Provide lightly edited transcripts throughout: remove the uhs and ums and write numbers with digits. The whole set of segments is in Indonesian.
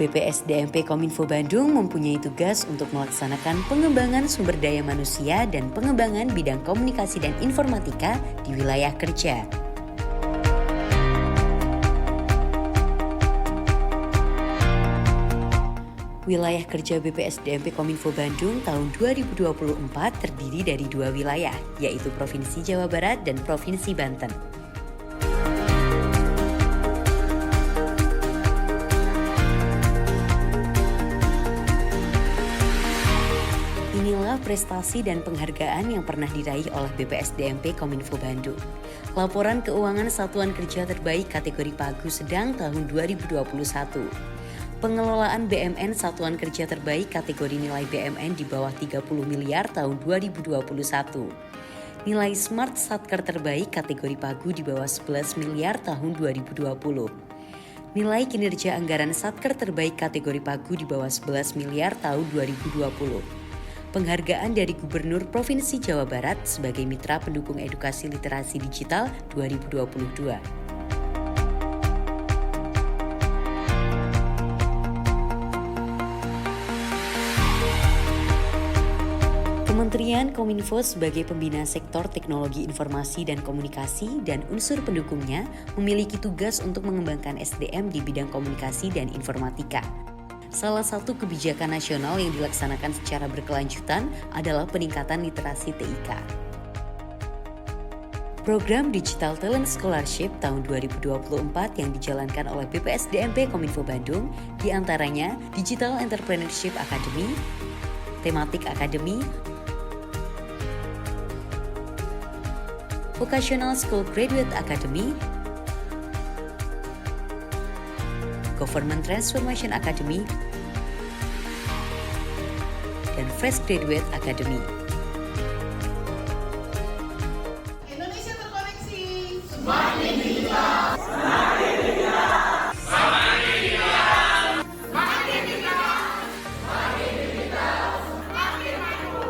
BPSDMP Kominfo Bandung mempunyai tugas untuk melaksanakan pengembangan sumber daya manusia dan pengembangan bidang komunikasi dan informatika di wilayah kerja. Wilayah kerja BPSDMP Kominfo Bandung tahun 2024 terdiri dari 2 wilayah, yaitu Provinsi Jawa Barat dan Provinsi Banten. Inilah prestasi dan penghargaan yang pernah diraih oleh BPSDMP Kominfo Bandung. Laporan Keuangan Satuan Kerja Terbaik kategori Pagu Sedang tahun 2021. Pengelolaan BMN Satuan Kerja Terbaik kategori nilai BMN di bawah 30 miliar tahun 2021. Nilai Smart Satker Terbaik kategori Pagu di bawah 11 miliar tahun 2020. Nilai kinerja anggaran Satker Terbaik kategori Pagu di bawah 11 miliar tahun 2020. Penghargaan dari Gubernur Provinsi Jawa Barat sebagai Mitra Pendukung Edukasi Literasi Digital 2022. Kementerian Kominfo sebagai pembina sektor teknologi informasi dan komunikasi dan unsur pendukungnya memiliki tugas untuk mengembangkan SDM di bidang komunikasi dan informatika. Salah satu kebijakan nasional yang dilaksanakan secara berkelanjutan adalah peningkatan literasi TIK. Program Digital Talent Scholarship tahun 2024 yang dijalankan oleh BPSDMP Kominfo Bandung diantaranya Digital Entrepreneurship Academy, Thematic Academy, Vocational School Graduate Academy, Government Transformation Academy, dan Fresh Graduate Academy. Indonesia terkoneksi. Semakin digital. Semakin digital. Semakin digital. Semakin digital. Semakin digital. Semakin maju.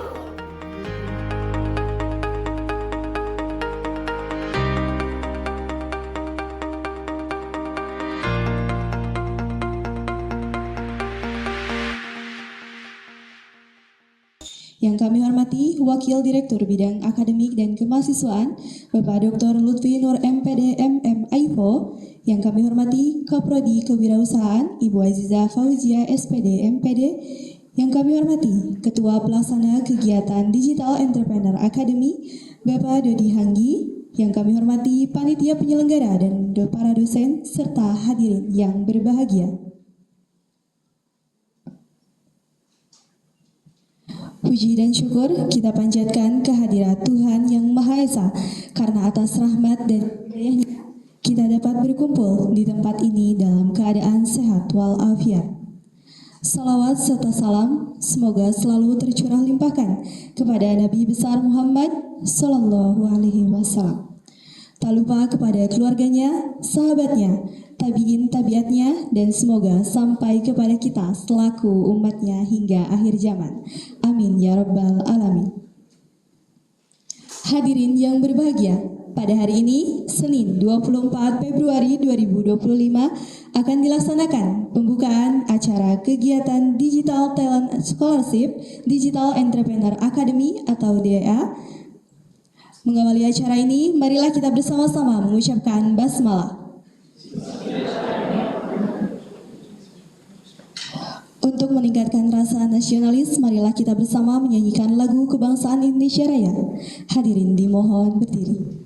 Yang kami hormati Wakil Direktur Bidang Akademik dan Kemahasiswaan, Bapak Dr. Lutfi Nur MPD MM AIFO. Yang kami hormati Kaprodi Kewirausahaan, Ibu Aziza Fauzia SPD MPD. Yang kami hormati Ketua Pelaksana Kegiatan Digital Entrepreneur Academy, Bapak Dodi Hanggi. Yang kami hormati Panitia Penyelenggara dan para dosen serta hadirin yang berbahagia. Puji dan syukur kita panjatkan kehadirat Tuhan Yang Maha Esa, karena atas rahmat dan hidayah-Nya kita dapat berkumpul di tempat ini dalam keadaan sehat walafiat. Salawat serta salam semoga selalu tercurah limpahkan kepada Nabi besar Muhammad Sallallahu Alaihi Wasallam. Tak lupa kepada keluarganya, sahabatnya, tabiin tabiatnya, dan semoga sampai kepada kita selaku umatnya hingga akhir zaman. Amin ya rabbal alamin. Hadirin yang berbahagia, pada hari ini, Senin 24 Februari 2025, akan dilaksanakan pembukaan acara kegiatan Digital Talent Scholarship Digital Entrepreneur Academy atau DEA. Mengawali acara ini, marilah kita bersama-sama mengucapkan basmalah. Untuk meningkatkan rasa nasionalis, marilah kita bersama menyanyikan lagu kebangsaan Indonesia Raya. Hadirin dimohon berdiri.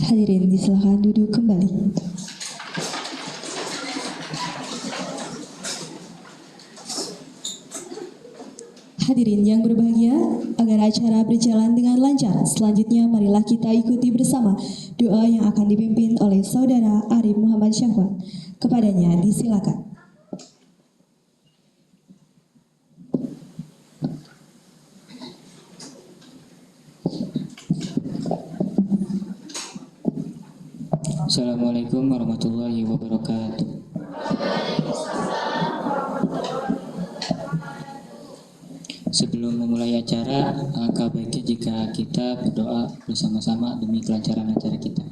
Hadirin disilakan duduk kembali. Hadirin yang berbahagia, agar acara berjalan dengan lancar, selanjutnya marilah kita ikuti bersama doa yang akan dipimpin oleh Saudara Arif Muhammad Syahwan. Kepadanya disilakan. Assalamualaikum warahmatullahi wabarakatuh. Sebelum memulai acara, alangkah baiknya jika kita berdoa bersama-sama demi kelancaran acara kita.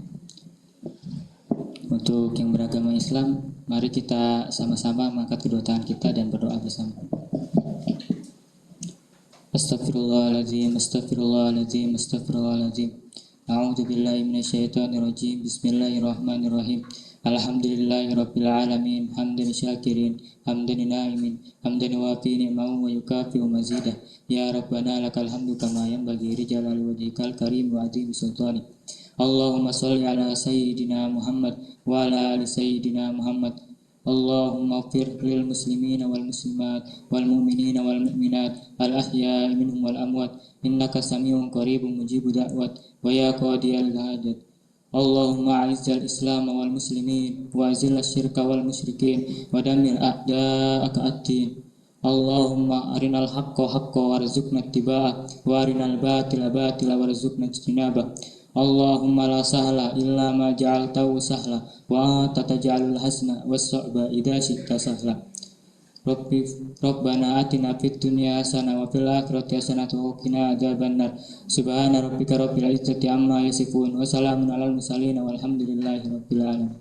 Untuk yang beragama Islam, mari kita sama-sama mengangkat kedua tangan kita dan berdoa bersama. Astagfirullahaladzim, astagfirullahaladzim, astagfirullahaladzim. A'udzu billahi minasyaitonir rajim. Bismillahirrahmanirrahim. Alhamdulillahirabbil alamin, hamdan syakirin, hamdan na'imin, hamdan wafi ni'mahu wa yukafi'u mazidah. Ya Rabbana lakal hamdu kama yanbaghi li jalali wajhikal karim wa azimi sultani. Allahumma shalli ala sayyidina Muhammad wa ala ali sayyidina Muhammad. Allahumma ighfir lil muslimina wal muslimat wal mu'minina wal mu'minat al ahya'i minhum wal amwat innaka samiun qaribun mujibud da'wat wa ya qadiyal hajat. Allahumma a'izzal islam wal muslimin wa azil asyirka wal musyrikin wa damir a'da'aka ad-din. Allahumma arinal haqqa haqqa warzuqna ittiba'ah wa arinal batila batila warzuqna ijtinabah. Allahumma la sahla illa ma ja'altahu sahla wa anta taj'alul hasna was-su'ba idza syi'ta sahla. Rabbana atina fid dunya hasanah wa fil akhirati hasanah wa qina adzabannar. Subhana rabbika rabbil izzati amma yasifun wa salamun alal mursalin walhamdulillahi rabbil alamin.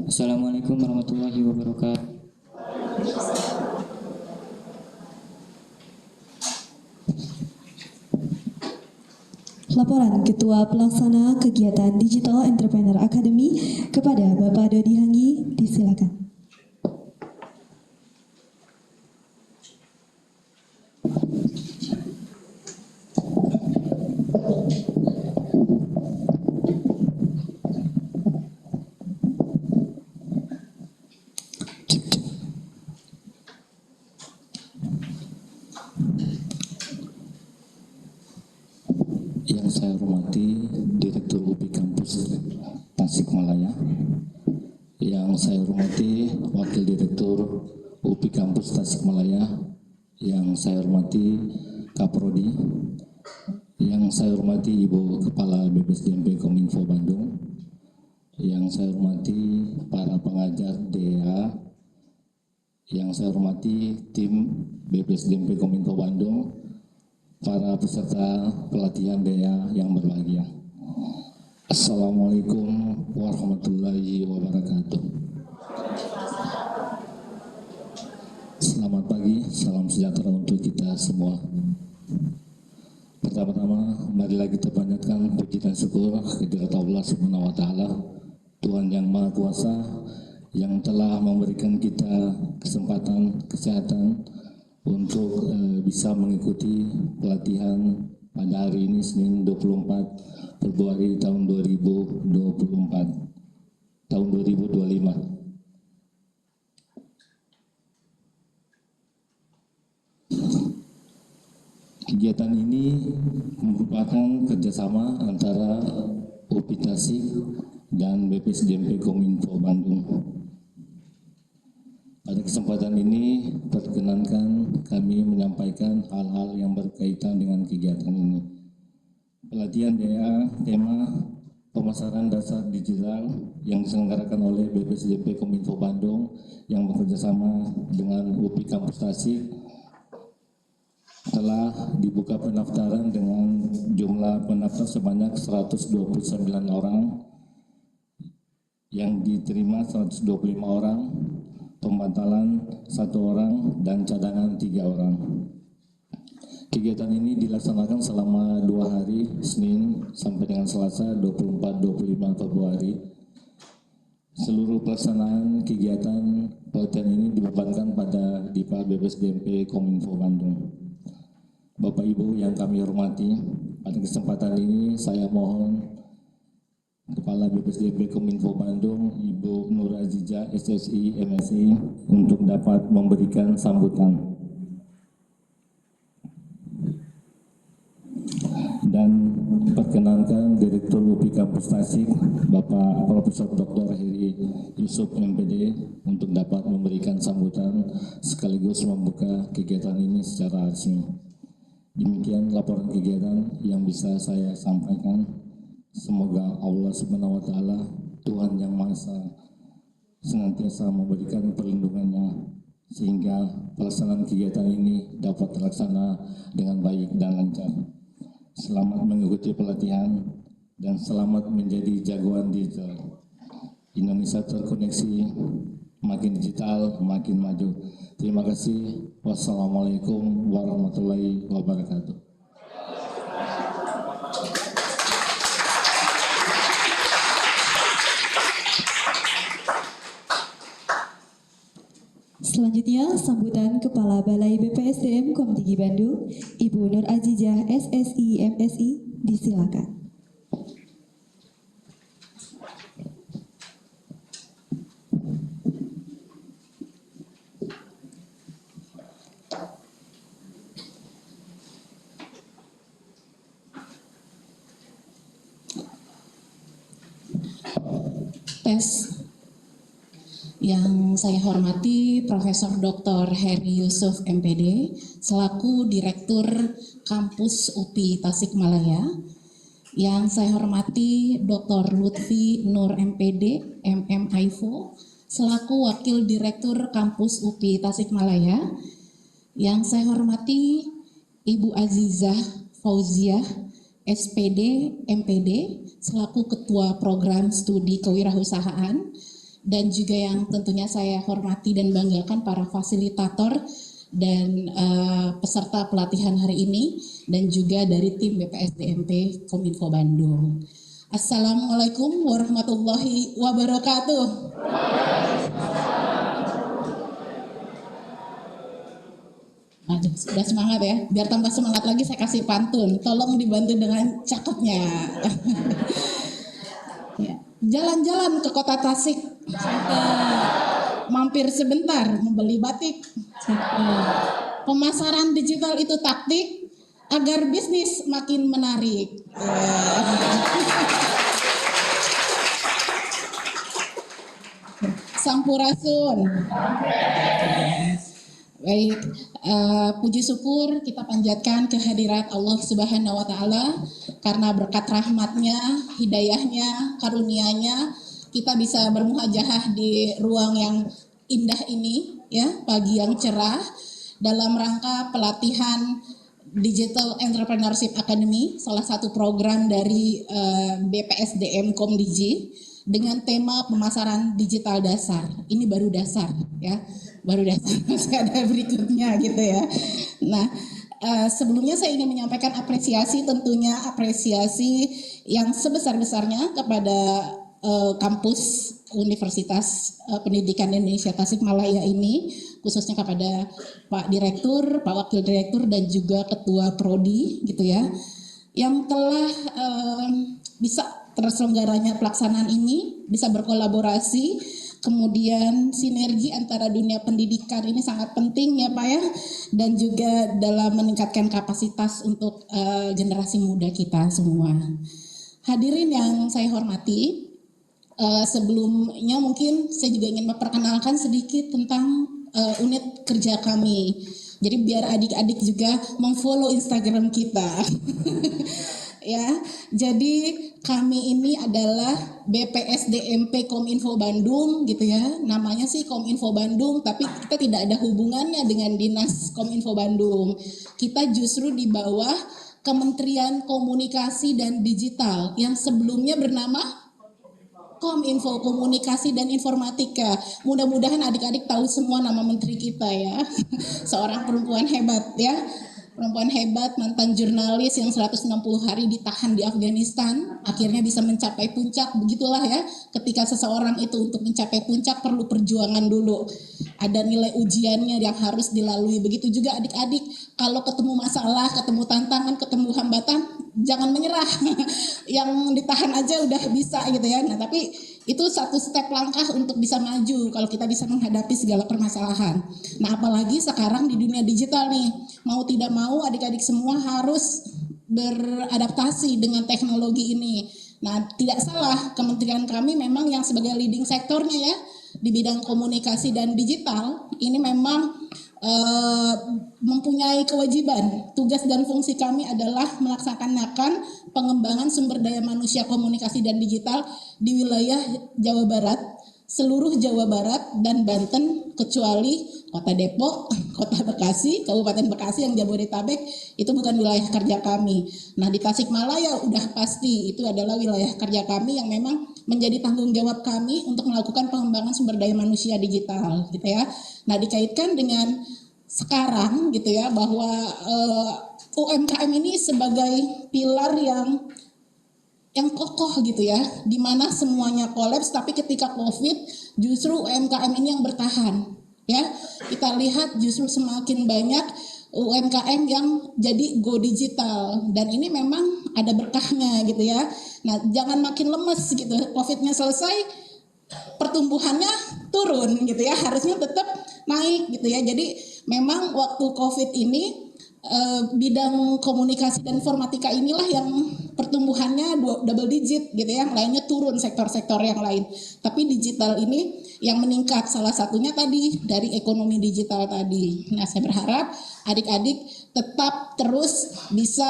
Assalamualaikum warahmatullahi wabarakatuh. Laporan Ketua Pelaksana Kegiatan Digital Entrepreneur Academy kepada Bapak Dodi Hangi, disilakan. Yang saya hormati Direktur UPI Kampus Tasikmalaya, yang saya hormati Wakil Direktur UPI Kampus Tasikmalaya, yang saya hormati Kaprodi, yang saya hormati Ibu Kepala BPSDMP Kominfo Bandung, yang saya hormati para pengajar DEA, yang saya hormati tim BPSDMP Kominfo Bandung, para peserta pelatihan DEA yang berbahagia. Assalamualaikum warahmatullahi wabarakatuh. Selamat pagi, salam sejahtera untuk kita semua. Pertama-tama, marilah kita panjatkan puji dan syukur kehadirat Allah Subhanahu wa Ta'ala, Tuhan yang Maha Kuasa, yang telah memberikan kita kesempatan, kesehatan untuk bisa mengikuti pelatihan pada hari ini Senin 24 Februari tahun 2024 tahun 2025. Kegiatan ini merupakan kerjasama antara UPI Tasik dan BPSDMP Kominfo Bandung. Pada kesempatan ini, perkenankan kami menyampaikan hal-hal yang berkaitan dengan kegiatan ini. Pelatihan DEA, tema pemasaran dasar digital yang diselenggarakan oleh BPSDMP Kominfo Bandung yang bekerjasama dengan UPI Kampus Tasik telah dibuka pendaftaran dengan jumlah pendaftar sebanyak 129 orang, yang diterima 125 orang, pembatalan 1 orang, dan cadangan 3 orang. Kegiatan ini dilaksanakan selama 2 hari, Senin sampai dengan Selasa 24-25 Februari. Seluruh pelaksanaan kegiatan pelatihan ini dibebankan pada Dipa BPSDMP Kominfo Bandung. Bapak Ibu yang kami hormati, pada kesempatan ini saya mohon Kepala BPSDMP Kominfo Bandung, Ibu Nur Azizah, SSI, MSI, untuk dapat memberikan sambutan. Dan perkenankan Direktur UPI Kampus Tasik, Bapak Profesor Dr. Heri Yusuf MPD, untuk dapat memberikan sambutan sekaligus membuka kegiatan ini secara resmi. Demikian laporan kegiatan yang bisa saya sampaikan. Semoga Allah Subhanahu wa Ta'ala, Tuhan Yang Maha Esa, senantiasa memberikan perlindungannya sehingga pelaksanaan kegiatan ini dapat terlaksana dengan baik dan lancar. Selamat mengikuti pelatihan dan selamat menjadi jagoan digital. Indonesia terkoneksi, makin digital, makin maju. Terima kasih. Wassalamualaikum warahmatullahi wabarakatuh. Selanjutnya, sambutan Kepala Balai BPSDM Komdigi Bandung, Ibu Nur Azizah, SSI, MSI, disilakan. Tes. Yang saya hormati Profesor Dr. Heri Yusuf MPD selaku Direktur Kampus UPI Tasikmalaya. Yang saya hormati Dr. Lutfi Nur MPD MM Aifu selaku Wakil Direktur Kampus UPI Tasikmalaya. Yang saya hormati Ibu Azizah Fauziah SPD MPD selaku Ketua Program Studi Kewirausahaan. Dan juga yang tentunya saya hormati dan banggakan para fasilitator dan peserta pelatihan hari ini dan juga dari tim BPSDMP Kominfo Bandung. Assalamualaikum warahmatullahi wabarakatuh. Aduh, sudah semangat ya. Biar tambah semangat lagi saya kasih pantun. Tolong dibantu dengan cakepnya. Ya. Jalan-jalan ke kota Tasik, mampir sebentar membeli batik. Pemasaran digital itu taktik agar bisnis makin menarik. Sampurasun. Baik, puji syukur kita panjatkan kehadirat Allah Subhanahu wa Ta'ala karena berkat rahmatnya, hidayahnya, karunianya kita bisa bermuhajahah di ruang yang indah ini, ya, pagi yang cerah dalam rangka pelatihan Digital Entrepreneurship Academy, salah satu program dari BPSDM Komdigi dengan tema pemasaran digital dasar. Ini baru dasar, ya. Baru dasar, masih ada berikutnya gitu ya. Nah, sebelumnya saya ingin menyampaikan apresiasi, tentunya apresiasi yang sebesar-besarnya kepada kampus Universitas Pendidikan Indonesia Tasikmalaya ini, khususnya kepada Pak Direktur, Pak Wakil Direktur dan juga Ketua Prodi gitu ya, yang telah bisa terselenggaranya pelaksanaan ini, bisa berkolaborasi. Kemudian sinergi antara dunia pendidikan ini sangat penting ya Pak ya, dan juga dalam meningkatkan kapasitas untuk generasi muda kita semua. Hadirin yang saya hormati, sebelumnya mungkin saya juga ingin memperkenalkan sedikit tentang unit kerja kami. Jadi biar adik-adik juga memfollow Instagram kita. Ya, jadi kami ini adalah BPSDMP Kominfo Bandung gitu ya. Namanya sih Kominfo Bandung, tapi kita tidak ada hubungannya dengan Dinas Kominfo Bandung. Kita justru di bawah Kementerian Komunikasi dan Digital yang sebelumnya bernama Kominfo Komunikasi dan Informatika. Mudah-mudahan adik-adik tahu semua nama menteri kita ya. Seorang perempuan hebat ya. Perempuan hebat, mantan jurnalis yang 160 hari ditahan di Afghanistan, akhirnya bisa mencapai puncak. Begitulah ya, ketika seseorang itu untuk mencapai puncak perlu perjuangan dulu. Ada nilai ujiannya yang harus dilalui. Begitu juga adik-adik, kalau ketemu masalah, ketemu tantangan, ketemu hambatan, jangan menyerah. Yang ditahan aja udah bisa gitu ya. Nah, tapi itu satu step langkah untuk bisa maju kalau kita bisa menghadapi segala permasalahan. Nah, apalagi sekarang di dunia digital nih, mau tidak mau adik-adik semua harus beradaptasi dengan teknologi ini. Nah, tidak salah, kementerian kami memang yang sebagai leading sektornya ya di bidang komunikasi dan digital ini memang mempunyai kewajiban. Tugas dan fungsi kami adalah melaksanakan pengembangan sumber daya manusia komunikasi dan digital di wilayah Jawa Barat, seluruh Jawa Barat dan Banten kecuali Kota Depok, Kota Bekasi, Kabupaten Bekasi yang Jabodetabek itu bukan wilayah kerja kami. Nah, di Tasikmalaya udah pasti itu adalah wilayah kerja kami yang memang menjadi tanggung jawab kami untuk melakukan pengembangan sumber daya manusia digital gitu ya. Nah, dikaitkan dengan sekarang gitu ya bahwa UMKM ini sebagai pilar yang kokoh gitu ya, di mana semuanya kolaps tapi ketika Covid justru UMKM ini yang bertahan ya. Kita lihat justru semakin banyak UMKM yang jadi go digital dan ini memang ada berkahnya gitu ya. Nah, jangan makin lemes gitu. Covidnya selesai pertumbuhannya turun gitu ya, harusnya tetap naik gitu ya. Jadi memang waktu Covid ini bidang komunikasi dan informatika inilah yang pertumbuhannya double digit gitu ya, yang lainnya turun sektor-sektor yang lain. Tapi digital ini yang meningkat, salah satunya tadi dari ekonomi digital tadi. Nah, saya berharap adik-adik tetap terus bisa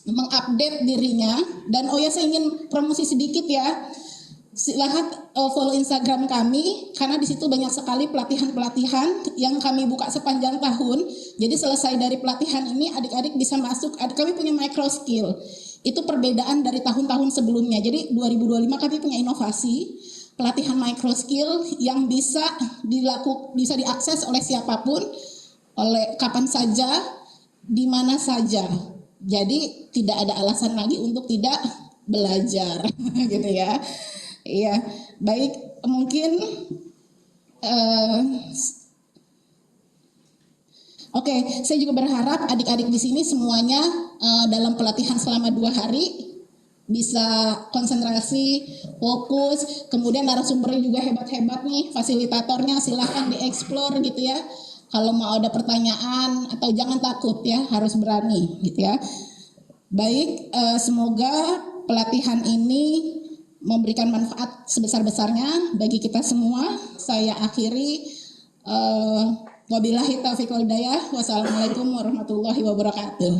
mengupdate dirinya. Dan oh ya, saya ingin promosi sedikit ya. Silahkan follow Instagram kami karena di situ banyak sekali pelatihan-pelatihan yang kami buka sepanjang tahun. Jadi selesai dari pelatihan ini adik-adik bisa masuk. Kami punya micro skill. Itu perbedaan dari tahun-tahun sebelumnya. Jadi 2025 kami punya inovasi pelatihan micro skill yang bisa diakses oleh siapapun, oleh kapan saja, di mana saja. Jadi tidak ada alasan lagi untuk tidak belajar gitu ya. Iya, baik, mungkin oke, saya juga berharap adik-adik di sini semuanya dalam pelatihan selama 2 hari bisa konsentrasi, fokus, kemudian narasumbernya juga hebat-hebat nih, fasilitatornya silahkan dieksplor gitu ya. Kalau mau ada pertanyaan atau jangan takut ya, harus berani gitu ya. Baik, semoga pelatihan ini memberikan manfaat sebesar-besarnya bagi kita semua. Saya akhiri, wabillahi taufiq wal hidayah. Wassalamualaikum warahmatullahi wabarakatuh.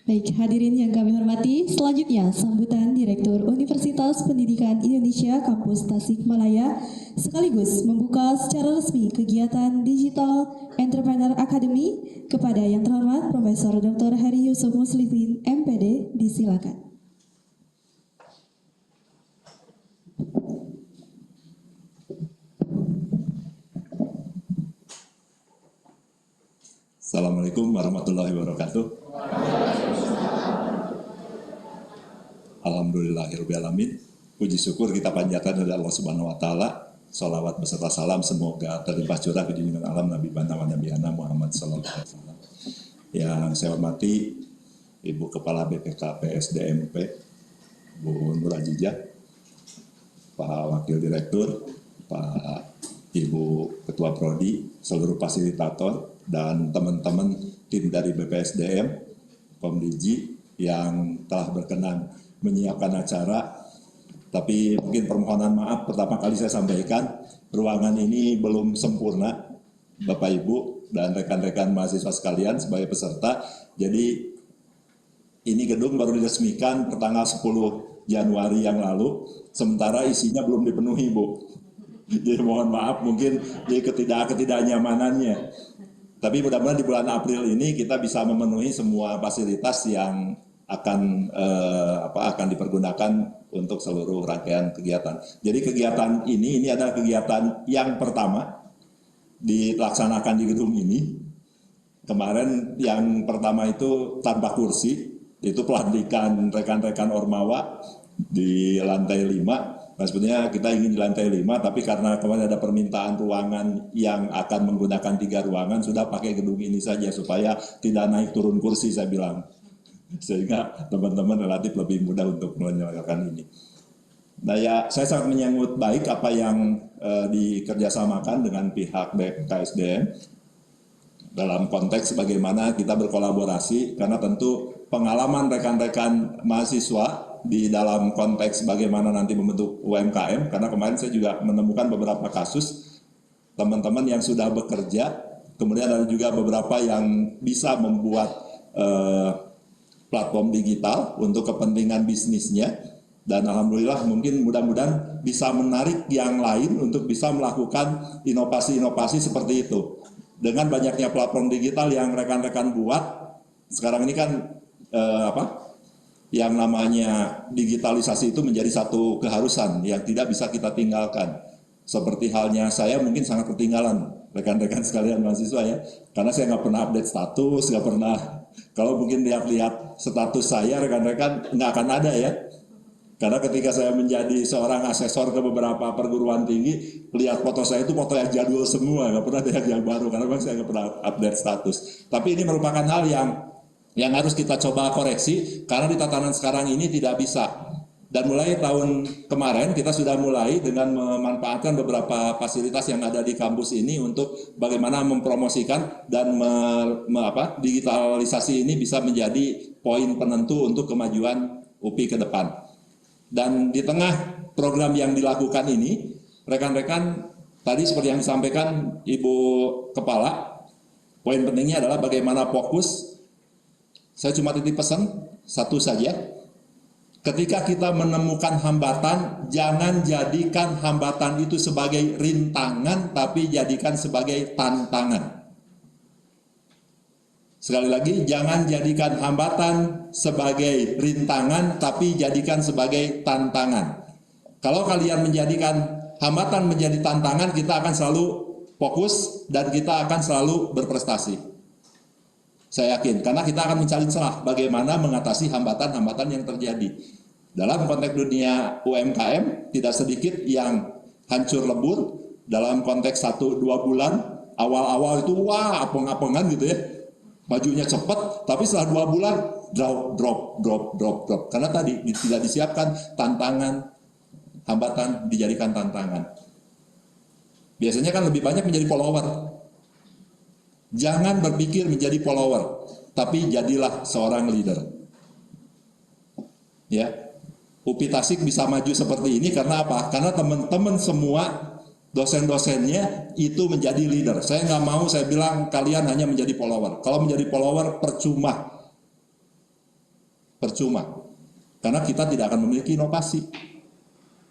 Baik, hadirin yang kami hormati, selanjutnya sambutan Direktur Universitas Pendidikan Indonesia Kampus Tasikmalaya sekaligus membuka secara resmi kegiatan Digital Entrepreneur Academy kepada yang terhormat Profesor Dr. Heri Yusuf Muslihin, MPD, disilakan. Assalamualaikum warahmatullahi wabarakatuh. Alhamdulillahirrahmanirrahim. Puji syukur kita panjatkan kepada Allah Subhanahu wa taala. Salawat beserta salam semoga terlimpah curah ke junjungan alam Nabi Bana wa Nabiyana Muhammad sallallahu alaihi wasallam. Yang saya hormati Ibu Kepala BPK PSDMP Bu Nur Ajijah, Pak Wakil Direktur, Pak Ibu Ketua Prodi, seluruh fasilitator dan teman-teman tim dari BPSDM, Komdigi yang telah berkenan menyiapkan acara. Tapi mungkin permohonan maaf pertama kali saya sampaikan, ruangan ini belum sempurna Bapak Ibu dan rekan-rekan mahasiswa sekalian sebagai peserta. Jadi ini gedung baru diresmikan pertanggal 10 Januari yang lalu, sementara isinya belum dipenuhi Bu. Jadi mohon maaf mungkin di ketidaknyamanannya. Tapi mudah-mudahan di bulan April ini kita bisa memenuhi semua fasilitas yang akan dipergunakan untuk seluruh rangkaian kegiatan. Jadi kegiatan ini adalah kegiatan yang pertama dilaksanakan di gedung ini. Kemarin yang pertama itu tanpa kursi, itu pelantikan rekan-rekan Ormawa di lantai 5. Nah, sebenarnya kita ingin di lantai 5, tapi karena kemarin ada permintaan ruangan yang akan menggunakan 3 ruangan, sudah pakai gedung ini saja supaya tidak naik turun kursi, saya bilang. Sehingga teman-teman relatif lebih mudah untuk menyelenggarakan ini. Nah ya, saya sangat menyambut baik apa yang dikerjasamakan dengan pihak BKSDM dalam konteks bagaimana kita berkolaborasi, karena tentu pengalaman rekan-rekan mahasiswa di dalam konteks bagaimana nanti membentuk UMKM, karena kemarin saya juga menemukan beberapa kasus teman-teman yang sudah bekerja, kemudian ada juga beberapa yang bisa membuat platform digital untuk kepentingan bisnisnya, dan alhamdulillah mungkin mudah-mudahan bisa menarik yang lain untuk bisa melakukan inovasi-inovasi seperti itu. Dengan banyaknya platform digital yang rekan-rekan buat, sekarang ini kan yang namanya digitalisasi itu menjadi satu keharusan yang tidak bisa kita tinggalkan. Seperti halnya saya mungkin sangat ketinggalan, rekan-rekan sekalian mahasiswa ya, karena saya nggak pernah update status, nggak pernah, kalau mungkin lihat status saya rekan-rekan nggak akan ada ya. Karena ketika saya menjadi seorang asesor ke beberapa perguruan tinggi, lihat foto saya itu foto yang jadul semua, nggak pernah ada yang baru, karena memang saya nggak pernah update status. Tapi ini merupakan hal yang harus kita coba koreksi, karena di tatanan sekarang ini tidak bisa. Dan mulai tahun kemarin kita sudah mulai dengan memanfaatkan beberapa fasilitas yang ada di kampus ini untuk bagaimana mempromosikan dan digitalisasi ini bisa menjadi poin penentu untuk kemajuan UPI ke depan. Dan di tengah program yang dilakukan ini, rekan-rekan tadi seperti yang disampaikan Ibu Kepala, poin pentingnya adalah bagaimana fokus. Saya cuma titip pesan satu saja. Ketika kita menemukan hambatan, jangan jadikan hambatan itu sebagai rintangan, tapi jadikan sebagai tantangan. Sekali lagi, jangan jadikan hambatan sebagai rintangan, tapi jadikan sebagai tantangan. Kalau kalian menjadikan hambatan menjadi tantangan, kita akan selalu fokus dan kita akan selalu berprestasi. Saya yakin, karena kita akan mencari celah bagaimana mengatasi hambatan-hambatan yang terjadi. Dalam konteks dunia UMKM, tidak sedikit yang hancur lebur dalam konteks 1-2 bulan. Awal-awal itu wah apeng-apengan gitu ya. Majunya cepat, tapi setelah 2 bulan drop. Karena tadi tidak disiapkan tantangan, hambatan dijadikan tantangan. Biasanya kan lebih banyak menjadi follower. Jangan berpikir menjadi follower, tapi jadilah seorang leader. Ya, UPI Tasik bisa maju seperti ini karena apa? Karena teman-teman semua dosen-dosennya itu menjadi leader. Saya nggak mau saya bilang kalian hanya menjadi follower. Kalau menjadi follower percuma. Karena kita tidak akan memiliki inovasi.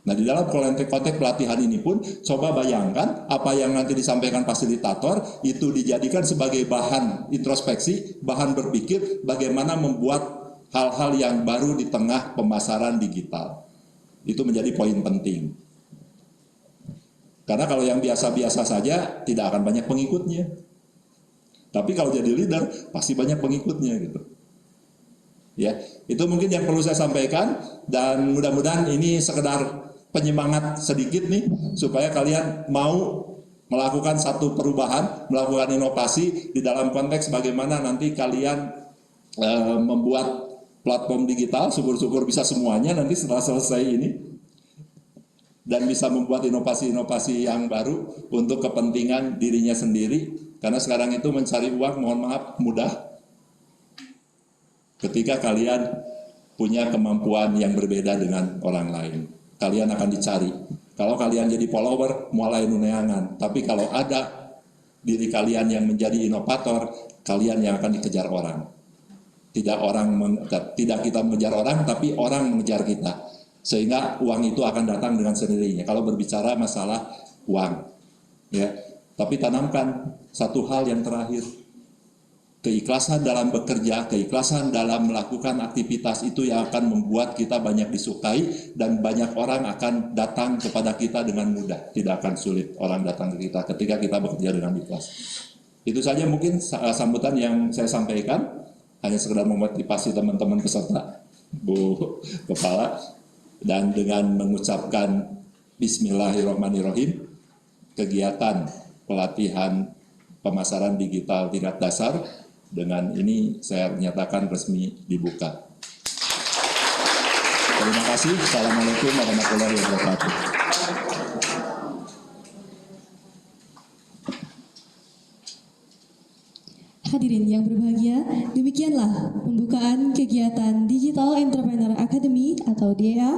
Nah di dalam konteks pelatihan ini pun coba bayangkan apa yang nanti disampaikan fasilitator itu dijadikan sebagai bahan introspeksi, bahan berpikir bagaimana membuat hal-hal yang baru di tengah pemasaran digital. Itu menjadi poin penting. Karena kalau yang biasa-biasa saja tidak akan banyak pengikutnya. Tapi kalau jadi leader pasti banyak pengikutnya gitu. Ya, itu mungkin yang perlu saya sampaikan dan mudah-mudahan ini sekedar penyemangat sedikit nih supaya kalian mau melakukan satu perubahan, melakukan inovasi di dalam konteks bagaimana nanti kalian membuat platform digital, syukur-syukur bisa semuanya nanti setelah selesai ini. Dan bisa membuat inovasi-inovasi yang baru untuk kepentingan dirinya sendiri. Karena sekarang itu mencari uang, mohon maaf, mudah. Ketika kalian punya kemampuan yang berbeda dengan orang lain, kalian akan dicari. Kalau kalian jadi follower, mulai nuneangan. Tapi kalau ada diri kalian yang menjadi inovator, kalian yang akan dikejar orang. Tidak kita mengejar orang, tapi orang mengejar kita. Sehingga uang itu akan datang dengan sendirinya. Kalau berbicara masalah uang, ya. Tapi tanamkan satu hal yang terakhir, keikhlasan dalam bekerja, keikhlasan dalam melakukan aktivitas itu yang akan membuat kita banyak disukai dan banyak orang akan datang kepada kita dengan mudah. Tidak akan sulit orang datang ke kita ketika kita bekerja dengan ikhlas. Itu saja mungkin sambutan yang saya sampaikan. Hanya sekedar memotivasi teman-teman peserta, Bu Kepala. Dan dengan mengucapkan Bismillahirrahmanirrahim, kegiatan pelatihan pemasaran digital tingkat dasar dengan ini saya nyatakan resmi dibuka. Terima kasih. Assalamualaikum warahmatullahi wabarakatuh. Hadirin yang berbahagia, demikianlah pembukaan kegiatan Digital Entrepreneur Academy atau DEA.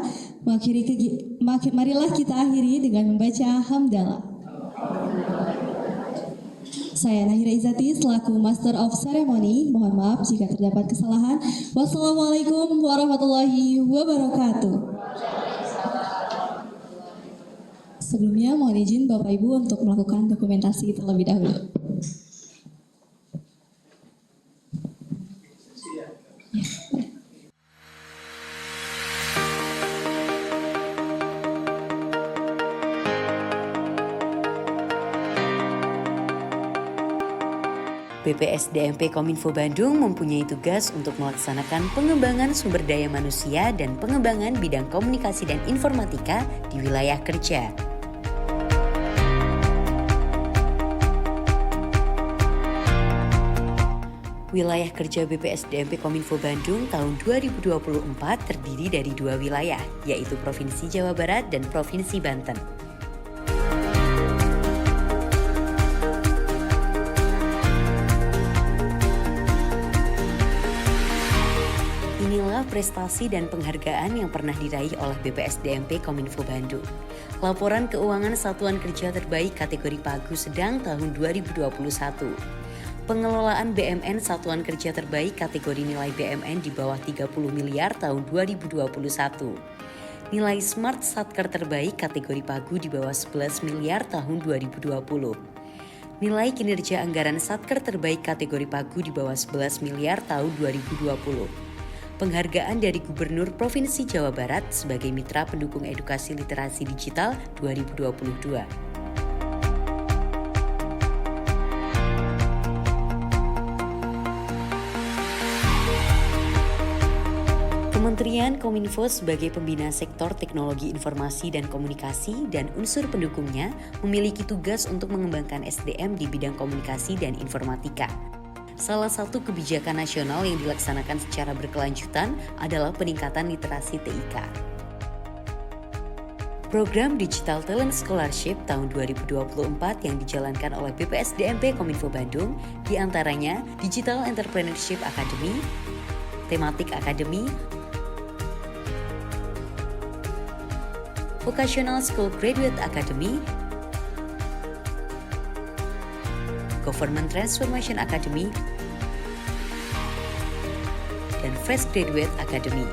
Marilah kita akhiri dengan membaca hamdalah. Saya Nahira Izzati selaku Master of Ceremony. Mohon maaf jika terdapat kesalahan. Wassalamualaikum warahmatullahi wabarakatuh. Sebelumnya mohon izin Bapak Ibu untuk melakukan dokumentasi terlebih dahulu. BPSDMP Kominfo Bandung mempunyai tugas untuk melaksanakan pengembangan sumber daya manusia dan pengembangan bidang komunikasi dan informatika di wilayah kerja. Wilayah kerja BPSDMP Kominfo Bandung tahun 2024 terdiri dari 2 wilayah, yaitu Provinsi Jawa Barat dan Provinsi Banten. Inilah prestasi dan penghargaan yang pernah diraih oleh BPSDMP Kominfo Bandung. Laporan Keuangan Satuan Kerja Terbaik kategori Pagu Sedang tahun 2021. Pengelolaan BMN Satuan Kerja Terbaik kategori nilai BMN di bawah 30 miliar tahun 2021. Nilai Smart Satker Terbaik kategori Pagu di bawah 11 miliar tahun 2020. Nilai kinerja anggaran Satker Terbaik kategori Pagu di bawah 11 miliar tahun 2020. Penghargaan dari Gubernur Provinsi Jawa Barat sebagai Mitra Pendukung Edukasi Literasi Digital 2022. Kementerian Kominfo sebagai pembina sektor teknologi informasi dan komunikasi dan unsur pendukungnya memiliki tugas untuk mengembangkan SDM di bidang komunikasi dan informatika. Salah satu kebijakan nasional yang dilaksanakan secara berkelanjutan adalah peningkatan literasi TIK. Program Digital Talent Scholarship tahun 2024 yang dijalankan oleh BPSDMP Kominfo Bandung, diantaranya Digital Entrepreneurship Academy, Thematic Academy, Vocational School Graduate Academy, Government Transformation Academy, dan Fresh Graduate Academy.